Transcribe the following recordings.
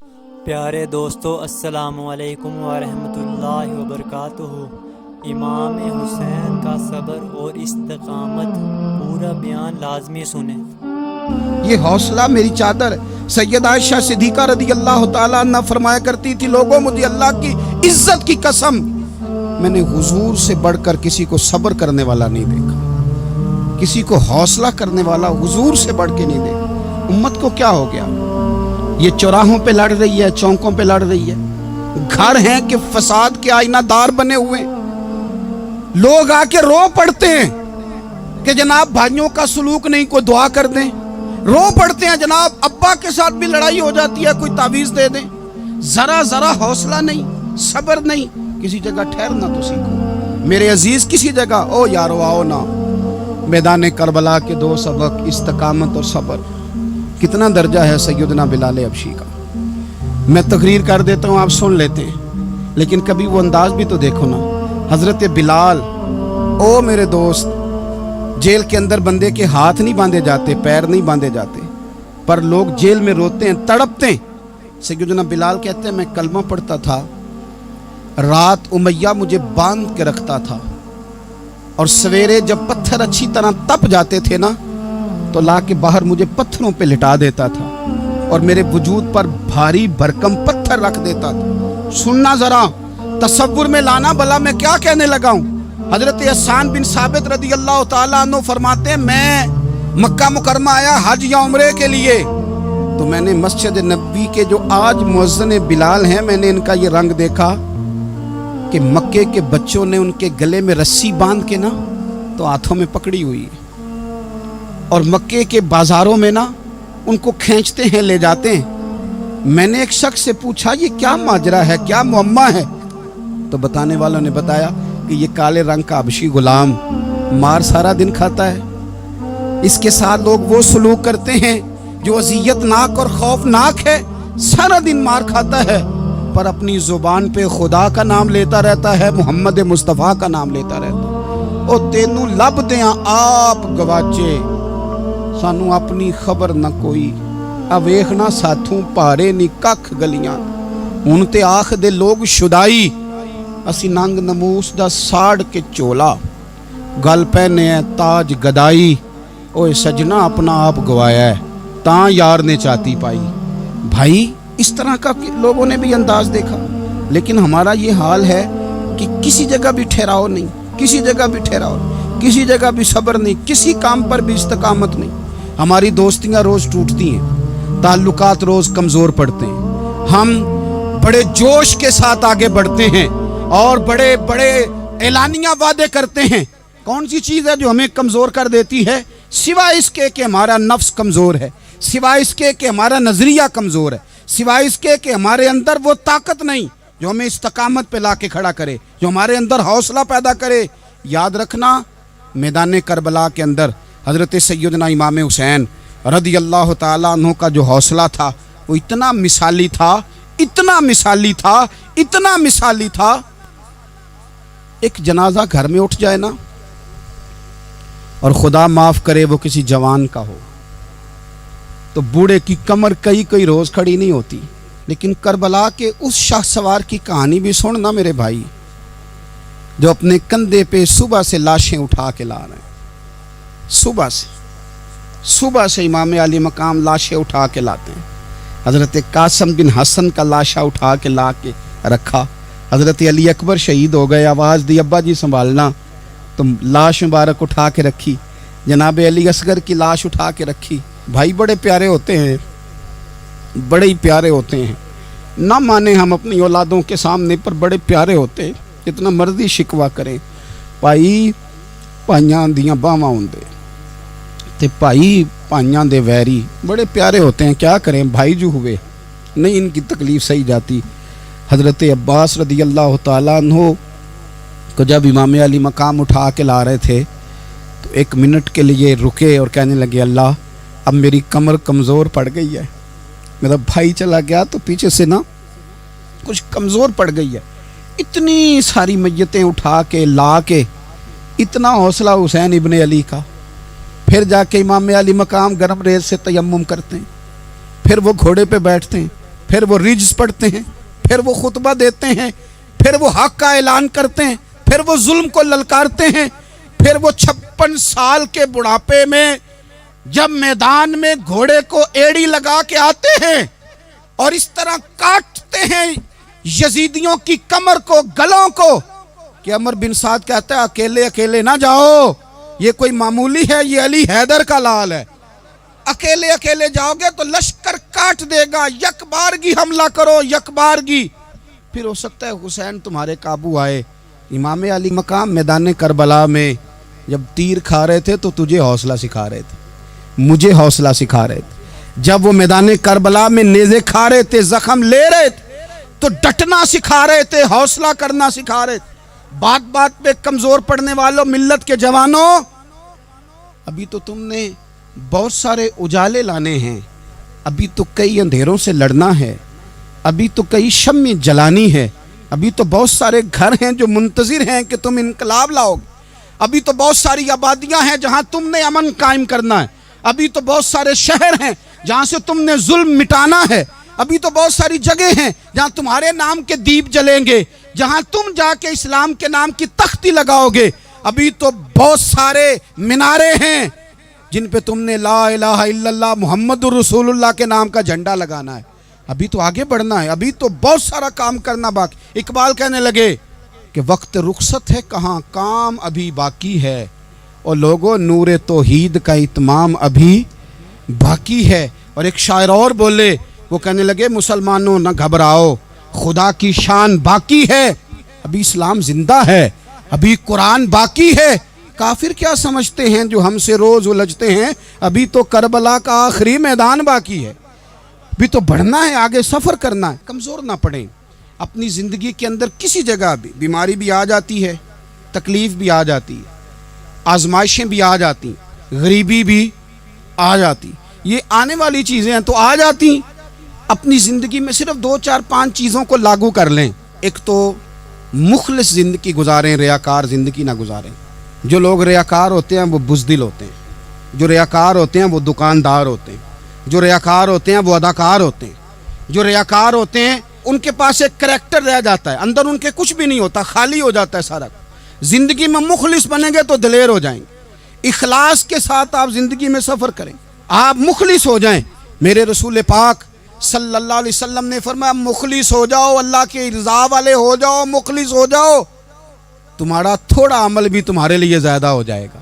پیارے دوستو، السلام علیکم ورحمۃ اللہ وبرکاتہ۔ امام حسین کا صبر اور استقامت پورا بیان لازمی سنیں۔ یہ حوصلہ میری چادر ہے۔ سیدہ عائشہ صدیقہ رضی اللہ تعالیٰ عنہ فرمایا کرتی تھی، لوگوں مجھے اللہ کی عزت کی قسم میں نے حضور سے بڑھ کر کسی کو صبر کرنے والا نہیں دیکھا، کسی کو حوصلہ کرنے والا حضور سے بڑھ کے نہیں دیکھا۔ امت کو کیا ہو گیا؟ یہ چوراہوں پہ لڑ رہی ہے، چوکوں پہ لڑ رہی ہے، گھر ہیں کہ فساد کے آئینہ دار بنے ہوئے، لوگ آ کے رو پڑتے ہیں کہ جناب بھائیوں کا سلوک نہیں، کوئی دعا کر دیں، رو پڑتے ہیں جناب ابا کے ساتھ بھی لڑائی ہو جاتی ہے، کوئی تعویذ دے دیں، ذرا حوصلہ نہیں، صبر نہیں، کسی جگہ ٹھہرنا تو سیکھو میرے عزیز، کسی جگہ او یارو آؤ نا، میدان کربلا کے دو سبق، استقامت اور صبر۔ کتنا درجہ ہے سیدنا بلال حبشی کا، میں تقریر کر دیتا ہوں، آپ سن لیتے ہیں، لیکن کبھی وہ انداز بھی تو دیکھو نا۔ حضرت بلال، او میرے دوست، جیل کے اندر بندے کے ہاتھ نہیں باندھے جاتے، پیر نہیں باندھے جاتے، پر لوگ جیل میں روتے ہیں، تڑپتے ہیں۔ سیدنا بلال کہتے ہیں میں کلمہ پڑھتا تھا، رات امیہ مجھے باندھ کے رکھتا تھا، اور سویرے جب پتھر اچھی طرح تپ جاتے تھے نا تو لا کے باہر مجھے پتھروں پہ لٹا دیتا تھا، اور میرے وجود پر بھاری بھرکم پتھر رکھ دیتا تھا۔ سننا ذرا، تصور میں لانا، بھلا میں کیا کہنے لگا ہوں۔ حضرت حسان بن ثابت رضی اللہ تعالیٰ عنہ فرماتے ہیں، میں مکہ مکرمہ آیا حج یا عمرے کے لیے، تو میں نے مسجد نبوی کے جو آج مؤذن بلال ہیں، میں نے ان کا یہ رنگ دیکھا کہ مکے کے بچوں نے ان کے گلے میں رسی باندھ کے نا تو ہاتھوں میں پکڑی ہوئی ہے، اور مکے کے بازاروں میں نا ان کو کھینچتے ہیں، لے جاتے ہیں۔ میں نے ایک شخص سے پوچھا یہ کیا ماجرا ہے، کیا معمہ ہے؟ تو بتانے والوں نے بتایا کہ یہ کالے رنگ کا حبشی غلام مار سارا دن کھاتا ہے، اس کے ساتھ لوگ وہ سلوک کرتے ہیں جو اذیت ناک اور خوفناک ہے، سارا دن مار کھاتا ہے پر اپنی زبان پہ خدا کا نام لیتا رہتا ہے، محمد مصطفیٰ کا نام لیتا رہتا ہے۔ او تینوں لب دیاں آپ گواچے، سانو اپنی خبر نہ کوئی، اویخنا ساتھوں پارے نی ککھ گلیاں، ہن تے آخ دے لوگ شدائی، اسی ننگ نموس دا ساڑ کے چولا، گل پہنے ہے تاج گدائی، اوے سجنا اپنا آپ گوایا ہے، تاں یار نے چاتی پائی۔ بھائی اس طرح کا لوگوں نے بھی انداز دیکھا، لیکن ہمارا یہ حال ہے کہ کسی جگہ بھی ٹھہراؤ نہیں، کسی جگہ بھی ٹھہراؤ نہیں، کسی جگہ بھی صبر نہیں، کسی کام پر بھی استقامت نہیں۔ ہماری دوستیاں روز ٹوٹتی ہیں، تعلقات روز کمزور پڑتے ہیں، ہم بڑے جوش کے ساتھ آگے بڑھتے ہیں اور بڑے بڑے اعلانیہ وعدے کرتے ہیں۔ کون سی چیز ہے جو ہمیں کمزور کر دیتی ہے؟ سوائے اس کے کہ ہمارا نفس کمزور ہے، سوائے اس کے کہ ہمارا نظریہ کمزور ہے، سوائے اس کے کہ ہمارے اندر وہ طاقت نہیں جو ہمیں استقامت پہ لا کے کھڑا کرے، جو ہمارے اندر حوصلہ پیدا کرے۔ یاد رکھنا، میدان کربلا کے اندر حضرت سیدنا امام حسین رضی اللہ تعالیٰ عنہ کا جو حوصلہ تھا وہ اتنا مثالی تھا، اتنا مثالی تھا، اتنا مثالی تھا۔ ایک جنازہ گھر میں اٹھ جائے نا، اور خدا معاف کرے وہ کسی جوان کا ہو، تو بوڑھے کی کمر کئی روز کھڑی نہیں ہوتی۔ لیکن کربلا کے اس شاہ سوار کی کہانی بھی سننا میرے بھائی، جو اپنے کندھے پہ صبح سے لاشیں اٹھا کے لا رہے ہیں، صبح سے امام علی مقام لاشیں اٹھا کے لاتے ہیں۔ حضرت قاسم بن حسن کا لاشا اٹھا کے لا کے رکھا، حضرت علی اکبر شہید ہو گئے، آواز دی ابا جی سنبھالنا، تو لاش مبارک اٹھا کے رکھی، جناب علی اصغر کی لاش اٹھا کے رکھی۔ بھائی بڑے پیارے ہوتے ہیں، بڑے ہی پیارے ہوتے ہیں، نہ مانیں ہم اپنی اولادوں کے سامنے، پر بڑے پیارے ہوتے ہیں، جتنا مرضی شکوہ کریں۔ بھائی پائیاں دیاں باواں ہوندے تے بھائی پائیاں دے ویری، بڑے پیارے ہوتے ہیں، کیا کریں بھائی جو ہوئے نہیں ان کی تکلیف سہی جاتی۔ حضرت عباس رضی اللہ تعالیٰ عنہ کو جب امام علی مقام اٹھا کے لا رہے تھے تو ایک منٹ کے لیے رکے اور کہنے لگے، اللہ اب میری کمر کمزور پڑ گئی ہے، میرا بھائی چلا گیا تو پیچھے سے نا کچھ کمزور پڑ گئی ہے۔ اتنی ساری میتیں اٹھا کے لا کے، اتنا حوصلہ حسین ابن علی کا، پھر جا کے امام علی مقام گرم ریت سے تیمم کرتے ہیں، پھر وہ گھوڑے پہ بیٹھتے ہیں، پھر وہ ریجز پڑھتے ہیں، پھر وہ خطبہ دیتے ہیں، پھر وہ حق کا اعلان کرتے ہیں، پھر وہ ظلم کو للکارتے ہیں، پھر وہ 56 سال کے بڑھاپے میں جب میدان میں گھوڑے کو ایڑی لگا کے آتے ہیں اور اس طرح کاٹتے ہیں یزیدیوں کی کمر کو، گلوں کو، کہ عمر بن سعد کہتا ہے اکیلے اکیلے نہ جاؤ، یہ کوئی معمولی ہے، یہ علی حیدر کا لال ہے، اکیلے اکیلے جاؤ گے تو لشکر کاٹ دے گا، یک بارگی حملہ کرو، یک بارگی، پھر ہو سکتا ہے حسین تمہارے قابو آئے۔ امام علی مقام میدان کربلا میں جب تیر کھا رہے تھے تو تجھے حوصلہ سکھا رہے تھے، مجھے حوصلہ سکھا رہے تھے، جب وہ میدان کربلا میں نیزے کھا رہے تھے، زخم لے رہے تھے تو ڈٹنا سکھا رہے تھے، حوصلہ کرنا سکھا رہے تھے۔ بات بات پہ کمزور پڑنے والوں، ملت کے جوانوں، ابھی تو تم نے بہت سارے اجالے لانے ہیں، ابھی تو کئی اندھیروں سے لڑنا ہے، ابھی تو کئی شمع جلانی ہے، ابھی تو بہت سارے گھر ہیں جو منتظر ہیں کہ تم انقلاب لاؤ گے، ابھی تو بہت ساری آبادیاں ہیں جہاں تم نے امن قائم کرنا ہے، ابھی تو بہت سارے شہر ہیں جہاں سے تم نے ظلم مٹانا ہے، ابھی تو بہت ساری جگہ ہیں جہاں تمہارے نام کے دیپ جلیں گے، جہاں تم جا کے اسلام کے نام کی تختی لگاؤ گے، ابھی تو بہت سارے مینارے ہیں جن پہ تم نے لا الہ الا اللہ محمد الرسول اللہ کے نام کا جھنڈا لگانا ہے، ابھی تو آگے بڑھنا ہے، ابھی تو بہت سارا کام کرنا باقی۔ اقبال کہنے لگے کہ وقت رخصت ہے کہاں، کام ابھی باقی ہے، اور لوگوں نور توحید کا اتمام ابھی باقی ہے۔ اور ایک شاعر اور بولے، وہ کہنے لگے مسلمانوں نہ گھبراؤ، خدا کی شان باقی ہے، ابھی اسلام زندہ ہے، ابھی قرآن باقی ہے۔ کافر کیا سمجھتے ہیں جو ہم سے روز الجھتے ہیں، ابھی تو کربلا کا آخری میدان باقی ہے، ابھی تو بڑھنا ہے، آگے سفر کرنا ہے۔ کمزور نہ پڑیں، اپنی زندگی کے اندر کسی جگہ بھی بیماری بھی آ جاتی ہے، تکلیف بھی آ جاتی ہے، آزمائشیں بھی آ جاتی، غریبی بھی آ جاتی، یہ آنے والی چیزیں ہیں تو آ جاتی۔ اپنی زندگی میں صرف 2 4 5 چیزوں کو لاگو کر لیں۔ ایک تو مخلص زندگی گزاریں، ریاکار زندگی نہ گزاریں۔ جو لوگ ریاکار ہوتے ہیں وہ بزدل ہوتے ہیں، جو ریاکار ہوتے ہیں وہ دکاندار ہوتے ہیں، جو ریاکار ہوتے ہیں وہ اداکار ہوتے ہیں، جو ریاکار ہوتے ہیں ان کے پاس ایک کریکٹر رہ جاتا ہے، اندر ان کے کچھ بھی نہیں ہوتا، خالی ہو جاتا ہے سارا۔ زندگی میں مخلص بنیں گے تو دلیر ہو جائیں گے، اخلاص کے ساتھ آپ زندگی میں سفر کریں، آپ مخلص ہو جائیں۔ میرے رسول پاک صلی اللہ علیہ وسلم نے فرمایا مخلص ہو جاؤ، اللہ کے رضا والے ہو جاؤ، مخلص ہو جاؤ، تمہارا تھوڑا عمل بھی تمہارے لیے زیادہ ہو جائے گا،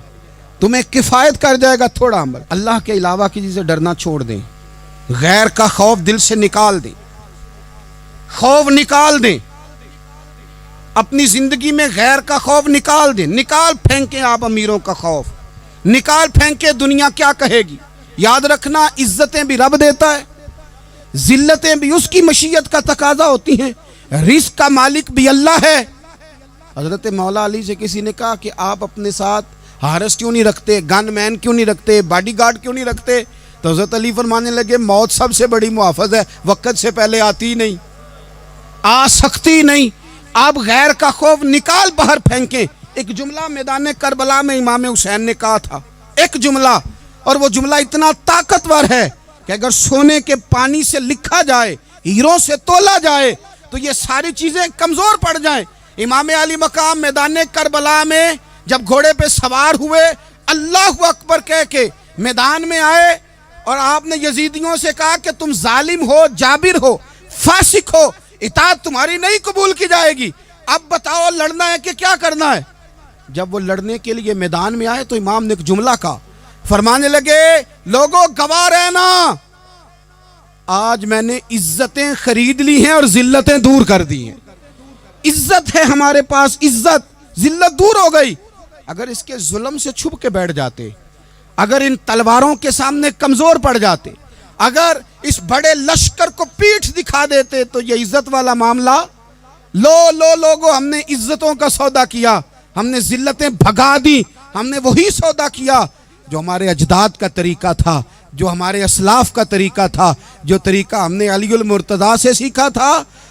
تمہیں کفایت کر جائے گا تھوڑا عمل۔ اللہ کے علاوہ کسی سے ڈرنا چھوڑ دیں، غیر کا خوف دل سے نکال دیں، خوف نکال دیں، اپنی زندگی میں غیر کا خوف نکال دیں، نکال پھینکیں آپ امیروں کا خوف، نکال پھینکیں دنیا کیا کہے گی۔ یاد رکھنا عزتیں بھی رب دیتا ہے، ذلتیں بھی اس کی مشیت کا تقاضا ہوتی ہیں، رزق کا مالک بھی اللہ ہے۔ حضرت مولا علی سے کسی نے کہا کہ آپ اپنے ساتھ حارس کیوں نہیں رکھتے، گن مین کیوں نہیں رکھتے، باڈی گارڈ کیوں نہیں رکھتے؟ تو حضرت علی فرمانے لگے موت سب سے بڑی محافظ ہے، وقت سے پہلے آتی نہیں، آ سکتی نہیں۔ آپ غیر کا خوف نکال باہر پھینکیں۔ ایک جملہ میدان کربلا میں امام حسین نے کہا تھا، ایک جملہ، اور وہ جملہ اتنا طاقتور ہے کہ اگر سونے کے پانی سے لکھا جائے، ہیروں سے تولا جائے تو یہ ساری چیزیں کمزور پڑ جائیں۔ امام علی مقام میدان کربلا میں جب گھوڑے پہ سوار ہوئے، اللہ اکبر کہہ کے میدان میں آئے، اور آپ نے یزیدیوں سے کہا کہ تم ظالم ہو، جابر ہو، فاسق ہو، اطاعت تمہاری نہیں قبول کی جائے گی، اب بتاؤ لڑنا ہے کہ کیا کرنا ہے۔ جب وہ لڑنے کے لیے میدان میں آئے تو امام نے ایک جملہ کہا، فرمانے لگے لوگوں گواہ رہنا، آج میں نے عزتیں خرید لی ہیں اور ذلتیں دور کر دی ہیں۔ عزت ہے ہمارے پاس، عزت، ذلت دور ہو گئی۔ اگر اس کے ظلم سے چھپ کے بیٹھ جاتے، اگر ان تلواروں کے سامنے کمزور پڑ جاتے، اگر اس بڑے لشکر کو پیٹھ دکھا دیتے تو یہ عزت والا معاملہ لوگوں ہم نے عزتوں کا سودا کیا، ہم نے ذلتیں بھگا دی، ہم نے وہی سودا کیا جو ہمارے اجداد کا طریقہ تھا، جو ہمارے اسلاف کا طریقہ تھا، جو طریقہ ہم نے علی المرتضیٰ سے سیکھا تھا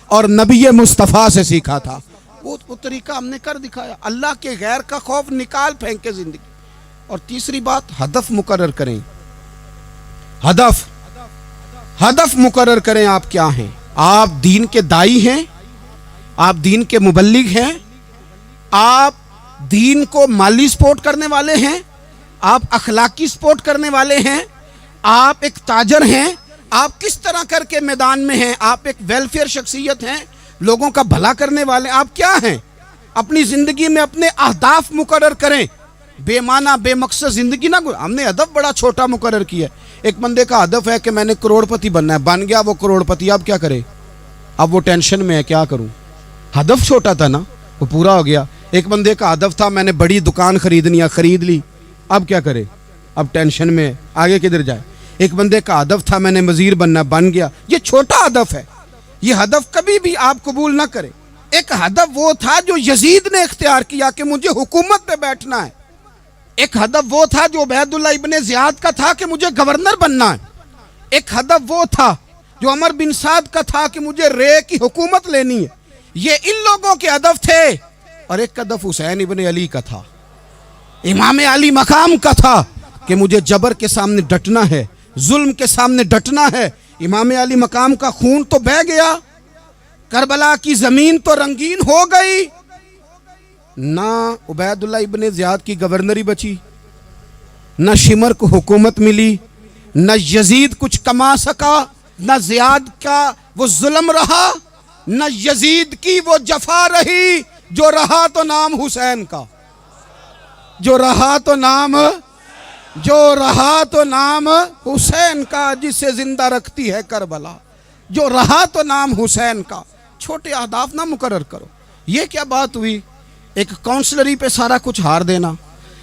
اور نبی مصطفیٰ سے سیکھا تھا، وہ طریقہ ہم نے کر دکھایا۔ اللہ کے غیر کا خوف نکال پھینکے زندگی۔ اور تیسری بات، ہدف مقرر کریں، ہدف مقرر کریں، آپ کیا ہیں، آپ دین کے دائی ہیں, آپ دین کے مبلغ ہیں, آپ دین کو مالی سپورٹ کرنے والے ہیں, آپ اخلاقی سپورٹ کرنے والے ہیں, آپ ایک تاجر ہیں, آپ کس طرح کر کے میدان میں ہیں, آپ ایک ویلفیئر شخصیت ہیں, لوگوں کا بھلا کرنے والے, آپ کیا ہیں؟ اپنی زندگی میں اپنے اہداف مقرر کریں, بے معنی بے مقصد زندگی نہ. ہم نے ہدف بڑا چھوٹا مقرر کیا ہے. ایک بندے کا ہدف ہے کہ میں نے کروڑ پتی بننا ہے, بن گیا وہ کروڑ پتی, اب کیا کرے؟ اب وہ ٹینشن میں ہے, کیا کروں؟ ہدف چھوٹا تھا نا, وہ پورا ہو گیا. ایک بندے کا ہدف تھا میں نے بڑی دکان خریدنی ہے, خرید لی, اب کیا کرے؟ اب ٹینشن میں ہے, آگے کدھر جائے؟ ایک بندے کا ہدف تھا میں نے وزیر بننا, بن گیا. یہ چھوٹا ہدف ہے, یہ ہدف کبھی بھی آپ قبول نہ کریں. ایک ہدف وہ تھا جو یزید نے اختیار کیا کہ مجھے حکومت پہ بیٹھنا ہے. ایک ہدف وہ تھا جو عبید اللہ ابن زیاد کا تھا کہ مجھے گورنر بننا ہے. ایک ہدف وہ تھا جو عمر بن سعد کا تھا کہ مجھے رے کی حکومت لینی ہے. یہ ان لوگوں کے ہدف تھے. اور ایک ہدف حسین ابن علی کا تھا, امام علی مقام کا تھا کہ مجھے جبر کے سامنے ڈٹنا ہے, ظلم کے سامنے ڈٹنا ہے. امام علی مقام کا خون تو بہہ گیا, کربلا کی زمین تو رنگین ہو گئی, نہ عبید اللہ ابن زیاد کی گورنری بچی, نہ شمر کو حکومت ملی, نہ یزید کچھ کما سکا, نہ زیاد کا وہ ظلم رہا, نہ یزید کی وہ جفا رہی. جو رہا تو نام حسین کا, جو رہا تو نام, جو رہا تو نام حسین کا, جسے زندہ رکھتی ہے کربلا. جو رہا تو نام حسین کا. چھوٹے اہداف نہ مقرر کرو. یہ کیا بات ہوئی؟ ایک کاؤنسلری پہ سارا کچھ ہار دینا,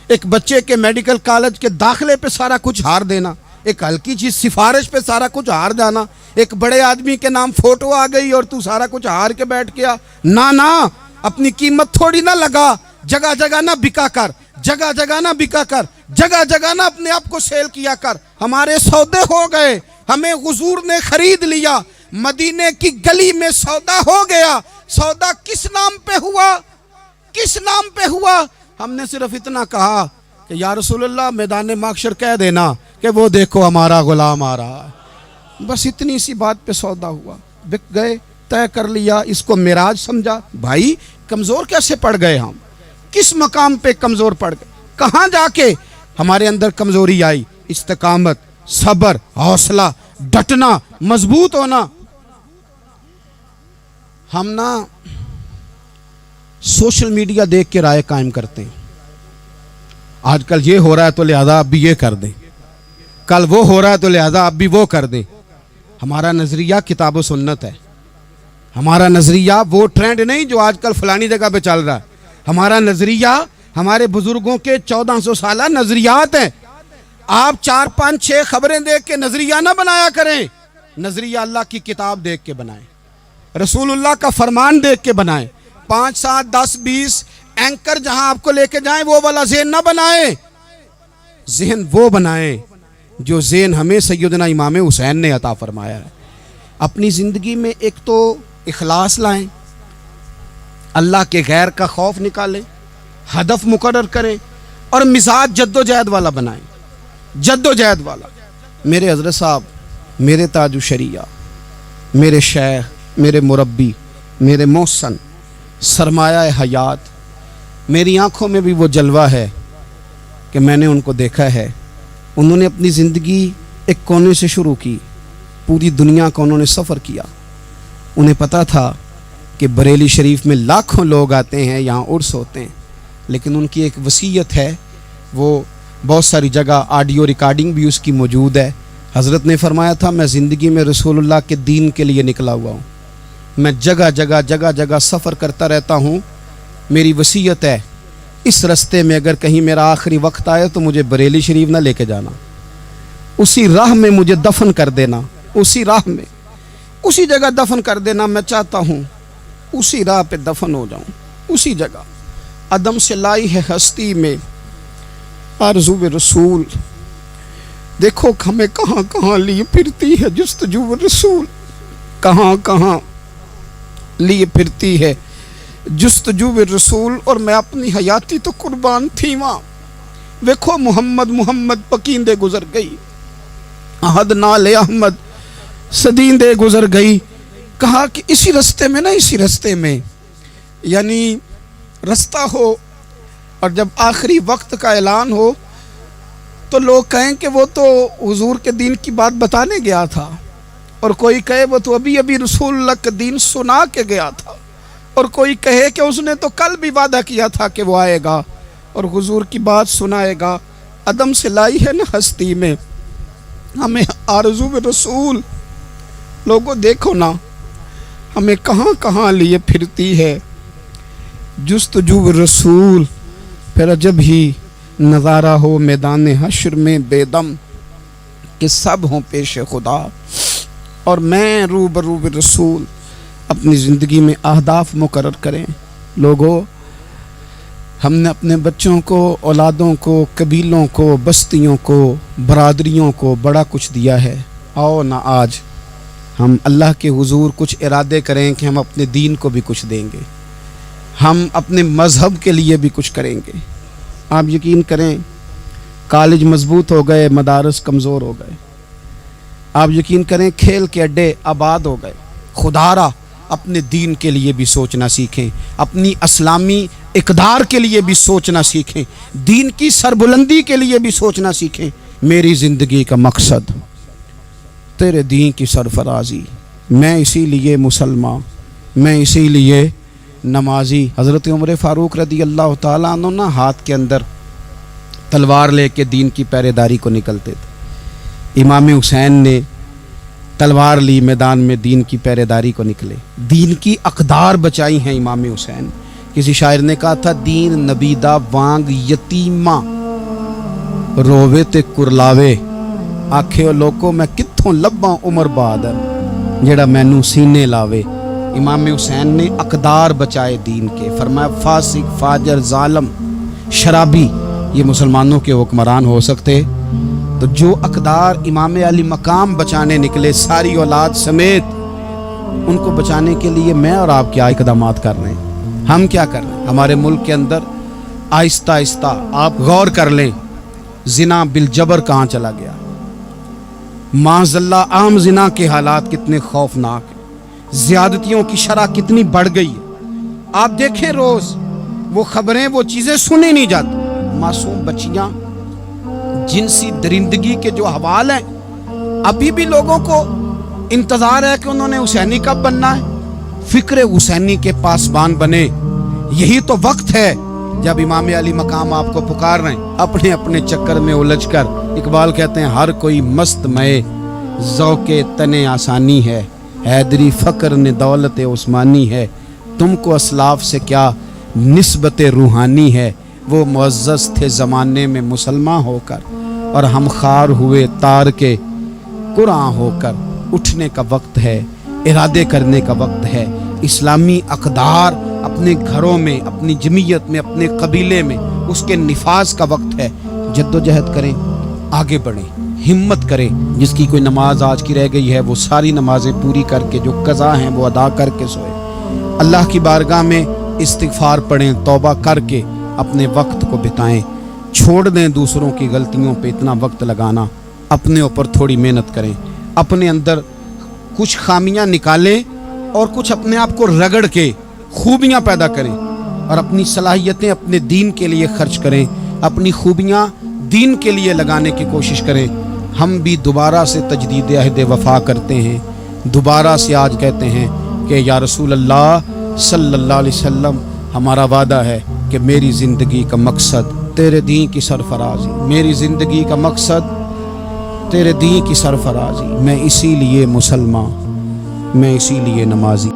ایک بچے کے میڈیکل کالج کے داخلے پہ سارا کچھ ہار دینا, ایک ہلکی چیز سفارش پہ سارا کچھ ہار جانا, ایک بڑے آدمی کے نام فوٹو آ گئی اور تو سارا کچھ ہار کے بیٹھ گیا. نہ, اپنی قیمت تھوڑی نہ لگا, جگہ جگہ نہ بکا کر, جگہ جگہ نہ بکا کر, جگہ جگہ نہ اپنے آپ کو سیل کیا کر. ہمارے سودے ہو گئے, ہمیں حضور نے خرید لیا, مدینے کی گلی میں سودا ہو گیا. سودا کس نام پہ ہوا؟ کس نام پہ ہوا؟ ہم نے صرف اتنا کہا کہ یا رسول اللہ میدان محشر کہہ دینا کہ وہ دیکھو ہمارا غلام آ رہا ہے. بس اتنی سی بات پہ سودا ہوا, بک گئے, طے کر لیا, اس کو معراج سمجھا. بھائی کمزور کیسے پڑ گئے ہم؟ کس مقام پہ کمزور پڑ گئے؟ کہاں جا کے ہمارے اندر کمزوری آئی؟ استقامت, صبر, حوصلہ, ڈٹنا, مضبوط ہونا. ہم نا سوشل میڈیا دیکھ کے رائے قائم کرتے ہیں. آج کل یہ ہو رہا ہے تو لہذا اب بھی یہ کر دیں, کل وہ ہو رہا ہے تو لہذا اب بھی وہ کر دیں. ہمارا نظریہ کتاب و سنت ہے. ہمارا نظریہ وہ ٹرینڈ نہیں جو آج کل فلانی جگہ پہ چل رہا ہے. ہمارا نظریہ ہمارے بزرگوں کے 1400 سالہ نظریات ہیں. آپ 4 5 6 خبریں دیکھ کے نظریہ نہ بنایا کریں. نظریہ اللہ کی کتاب دیکھ کے بنائیں, رسول اللہ کا فرمان دیکھ کے بنائیں. 5 7 10 20 اینکر جہاں آپ کو لے کے جائیں وہ والا ذہن نہ بنائیں. ذہن وہ بنائیں جو ذہن ہمیں سیدنا امام حسین نے عطا فرمایا ہے. اپنی زندگی میں ایک تو اخلاص لائیں, اللہ کے غیر کا خوف نکالیں, ہدف مقرر کریں, اور مزاج جد و جہد والا بنائیں. جد و جہد والا. میرے حضرت صاحب, میرے تاج الشریعہ, میرے شیخ, میرے مربی, میرے محسن, سرمایہ حیات, میری آنکھوں میں بھی وہ جلوہ ہے کہ میں نے ان کو دیکھا ہے. انہوں نے اپنی زندگی ایک کونے سے شروع کی, پوری دنیا کا انہوں نے سفر کیا. انہیں پتا تھا کہ بریلی شریف میں لاکھوں لوگ آتے ہیں, یہاں عرس ہوتے ہیں, لیکن ان کی ایک وصیت ہے, وہ بہت ساری جگہ آڈیو ریکارڈنگ بھی اس کی موجود ہے. حضرت نے فرمایا تھا میں زندگی میں رسول اللہ کے دین کے لیے نکلا ہوا ہوں, میں جگہ جگہ سفر کرتا رہتا ہوں. میری وصیت ہے اس رستے میں اگر کہیں میرا آخری وقت آئے تو مجھے بریلی شریف نہ لے کے جانا, اسی راہ میں مجھے دفن کر دینا, اسی راہ میں, اسی جگہ دفن کر دینا. میں چاہتا ہوں اسی راہ پہ دفن ہو جاؤں, اسی جگہ. عدم سے لائی ہے ہستی میں آرزو رسول, دیکھو ہمیں کہاں کہاں لیے پھرتی ہے جستجو رسول, کہاں کہاں لیے پھرتی ہے جستجو رسول. اور میں اپنی حیاتی تو قربان تھی وہاں. دیکھو محمد پکیندے گزر گئی, احد نال احمد صدیندے گزر گئی. کہا کہ اسی رستے میں یعنی رستہ ہو اور جب آخری وقت کا اعلان ہو تو لوگ کہیں کہ وہ تو حضور کے دین کی بات بتانے گیا تھا، اور کوئی کہے وہ تو ابھی رسول اللہ کا دین سنا کے گیا تھا، اور کوئی کہے کہ اس نے تو کل بھی وعدہ کیا تھا کہ وہ آئے گا اور حضور کی بات سنائے گا۔ عدم سے لائی ہے نا ہستی میں ہمیں آرزو رسول۔ لوگوں دیکھو نا ہمیں کہاں کہاں لیے پھرتی ہے جستجو رسول، پھر عجب ہی نظارہ ہو میدان حشر میں بے دم کہ سب ہوں پیش خدا، اور میں روبرو رسول۔ اپنی زندگی میں اہداف مقرر کریں لوگوں۔ ہم نے اپنے بچوں کو، اولادوں کو، قبیلوں کو، بستیوں کو، برادریوں کو بڑا کچھ دیا ہے۔ آؤ نہ آج ہم اللہ کے حضور کچھ ارادے کریں کہ ہم اپنے دین کو بھی کچھ دیں گے، ہم اپنے مذہب کے لیے بھی کچھ کریں گے۔ آپ یقین کریں کالج مضبوط ہو گئے، مدارس کمزور ہو گئے۔ آپ یقین کریں کھیل کے اڈے آباد ہو گئے۔ خدا را اپنے دین کے لیے بھی سوچنا سیکھیں، اپنی اسلامی اقدار کے لیے بھی سوچنا سیکھیں، دین کی سربلندی کے لیے بھی سوچنا سیکھیں۔ میری زندگی کا مقصد تیرے دین کی سرفرازی، میں اسی لیے مسلمان، میں اسی لیے نمازی۔ حضرت عمر فاروق رضی اللہ تعالیٰ عنہ نا ہاتھ کے اندر تلوار لے کے دین کی پہرے داری کو نکلتے تھے۔ امام حسین نے تلوار لی، میدان میں دین کی پہرے داری کو نکلے، دین کی اقدار بچائی ہیں امام حسین۔ کسی شاعر نے کہا تھا دین نبی دا وانگ یتیماں رووے تے کرلاوے، آکھے لوکو میں کتھوں لباں عمر بہادر جڑا مینوں سینے لاوے۔ امام حسین نے اقدار بچائے دین کے۔ فرمایا فاسق، فاجر، ظالم، شرابی یہ مسلمانوں کے حکمران ہو سکتے؟ تو جو اقدار امام علی مقام بچانے نکلے ساری اولاد سمیت، ان کو بچانے کے لیے میں اور آپ کیا اقدامات کر رہے ہیں؟ ہم کیا کر رہے ہیں؟ ہمارے ملک کے اندر آہستہ آہستہ آپ غور کر لیں زنا بالجبر کہاں چلا گیا۔ معاذ اللہ عام زنا کے حالات کتنے خوفناک ہیں، زیادتیوں کی شرح کتنی بڑھ گئی ہے۔ آپ دیکھیں روز وہ خبریں، وہ چیزیں سنی نہیں جاتی۔ معصوم بچیاں، جنسی درندگی کے جو حوال ہیں، ابھی بھی لوگوں کو انتظار ہے کہ انہوں نے حسینی کب بننا ہے، فکر حسینی کے پاسبان بنے۔ یہی تو وقت ہے جب امام علی مقام آپ کو پکار رہے ہیں، اپنے اپنے چکر میں الجھ کر۔ اقبال کہتے ہیں ہر کوئی مست مئے ذوق تنے آسانی ہے، حیدری فقر نے دولت عثمانی ہے، تم کو اسلاف سے کیا نسبت روحانی ہے۔ وہ معزز تھے زمانے میں مسلمان ہو کر، اور ہم خار ہوئے تار کے قرآن ہو کر۔ اٹھنے کا وقت ہے، ارادے کرنے کا وقت ہے۔ اسلامی اقدار اپنے گھروں میں، اپنی جمعیت میں، اپنے قبیلے میں اس کے نفاذ کا وقت ہے۔ جد و جہد کریں، آگے بڑھیں، ہمت کریں۔ جس کی کوئی نماز آج کی رہ گئی ہے وہ ساری نمازیں پوری کر کے، جو قضا ہیں وہ ادا کر کے سوئے۔ اللہ کی بارگاہ میں استغفار پڑھیں، توبہ کر کے اپنے وقت کو بتائیں۔ چھوڑ دیں دوسروں کی غلطیوں پہ اتنا وقت لگانا، اپنے اوپر تھوڑی محنت کریں، اپنے اندر کچھ خامیاں نکالیں اور کچھ اپنے آپ کو رگڑ کے خوبیاں پیدا کریں، اور اپنی صلاحیتیں اپنے دین کے لیے خرچ کریں، اپنی خوبیاں دین کے لیے لگانے کی کوشش کریں۔ ہم بھی دوبارہ سے تجدید عہد وفا کرتے ہیں، دوبارہ سے آج کہتے ہیں کہ یا رسول اللہ صلی اللہ علیہ وسلم، ہمارا وعدہ ہے کہ میری زندگی کا مقصد تیرے دین کی سرفرازی، میری زندگی کا مقصد تیرے دین کی سرفرازی، میں اسی لیے مسلمان، میں اسی لیے نمازی۔